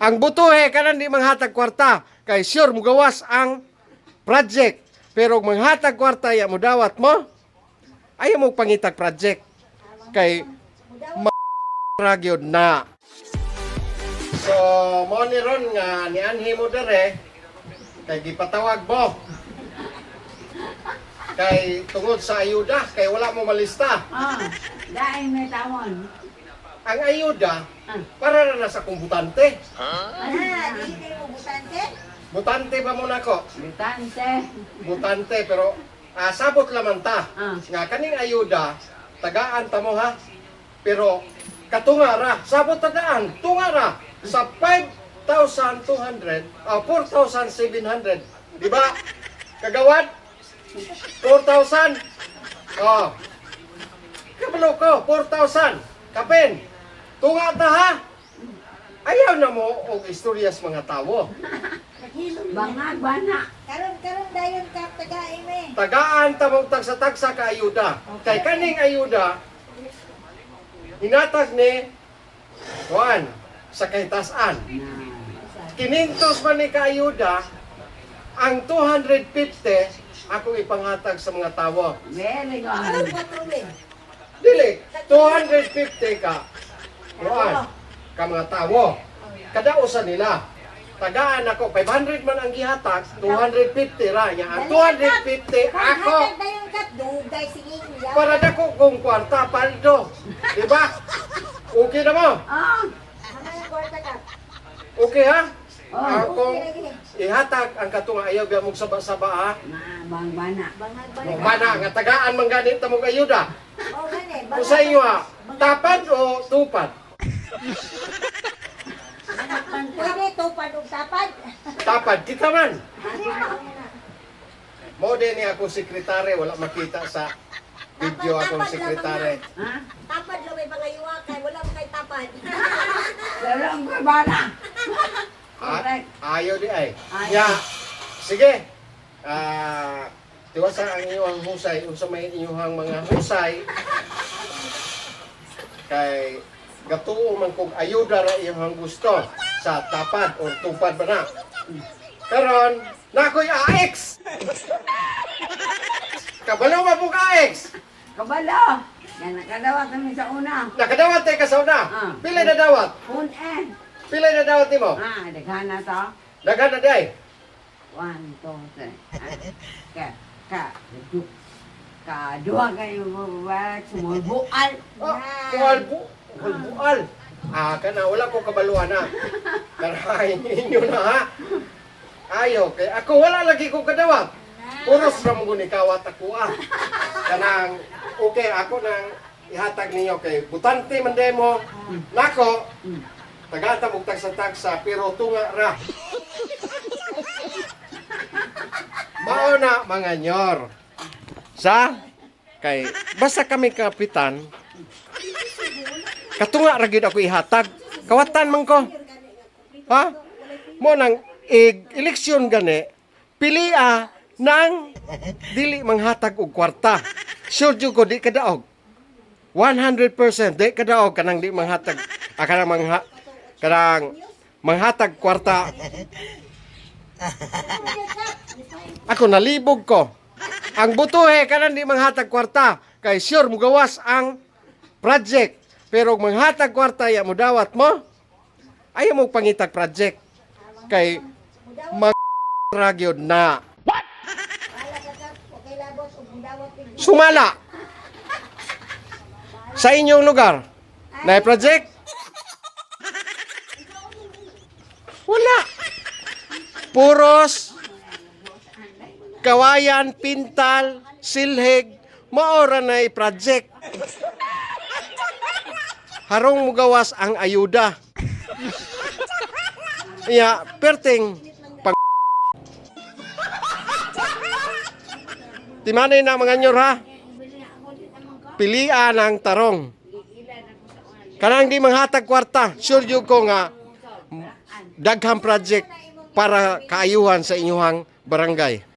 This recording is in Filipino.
Ang butuhe kanan di manghatag kwarta kay sure mugawas ang project. Pero manghatag kwarta ya mo dawat mo. Ayaw mo pangitag project kay ragyod na. So mo ni ron nga ni anhi mo dere kay gipatawag mo. Kay tungod sa ayuda kay wala mo malista. Dahil may tawon. Ang ayuda para na sa kumbutante. Hindi mo butante? Butante ba muna ko? Butante. Butante pero sabot laman ta. Nga kaning ayuda tagaan ta mo ha. Pero katunga ra, sabot tagaan, tunga ra sa 5,200 4,700. Di ba? Kagawad? 4,000. Oh. Kabalo ko, 4,000. Kapin. Tunga ta ha. Ayaw na mo og istoryas mga tawo. Bangag bana. Karon dayon ka tagaim eh. Tagaan ta mong tagsa-tagsa ka ayuda. Kay kaning ayuda hinatag ni Juan sa kahitasan. Kinintos man ni ka ayuda ang 250 ako ipanghatag sa mga tawo. Very Karon good. patrolin. Dili 250 ka. Juan ka mga tawo. Kada usa nila. Tagaan ako 500 man ang gihatag, 250 ra nya. Ang 250 ako. Hatag dayon ka dugay singing ya. Para dako kung kwarta paldo. Di ba? Okay na mo? Ah. Ano yung kwarta ka? Okay ha? Oh. Kung ihatag ang katunga ayaw biya mong saba-saba ha? Bang bana. Bangag Kung mana, nga tagaan man ganit na mong ayuda. Oh gani. Kung sa inyo ha, tapad o tupad? Pwede tupad ug tapad. Tapad, kita man. Mo din ni ako sekretary, wala makita sa video akong sekretary. Ha? Tapad lo may pangayuwa kay wala mo kay tapad. Darang ko bana. At ayaw di ay. Ayaw. Ya, sige. Tiwasa ang inyong husay, unsa may inyong mga husay kay gatuo man kog ayuda ra inyong gusto sa tapad o tupad ba na. Karon, nakoy AX. Kabalo ba po AX? Kabalo. Yan nakadawat kami sa una. Nakadawat tayo ka sa una. Pila na dawat? Un eh. Pila na dawat nimo? Daghan na to. Daghan na day. 1, 2, 3. Duha kayo mababalik. Sumulbual. Bual. Kana wala ko kabaluan na. Karahin inyo na ha. Ayo, kay ako wala lagi ko kadawat. Puros ra mo ni kawat ako Kanang okay ako nang ihatag ninyo kay butante man demo. Nako. Tagata mong tagsa-tagsa pero tunga ra. Mao na mga nyor. Sa kay basta kami kapitan katunga ra gyud ako ihatag. Kawatan man ko. Ha? Mo nang eleksyon gani pilia nang dili manghatag og kwarta. Sure jud ko di kadaog. 100% di kadaog kanang di manghatag kanang manghatag kwarta. Ako nalibog ko. Ang butuhe kanan di manghatag kwarta kay sure mugawas ang project. Pero manghatag kwarta ya mo dawat mo. Ayaw mo pangitag project kay ragyod na. Wala ka ka okay labot ug dawat ug Sumala. Sa inyong lugar, na project? Wala. Puros, kawayan, pintal, silhig, maora na project. Harong mugawas ang ayuda. Iya, perting pang Timanay na mga nyor ha. Pilian ang tarong. Kanang di manghatag kwarta, sure jud ko nga daghang project para kaayuhan sa inyong barangay.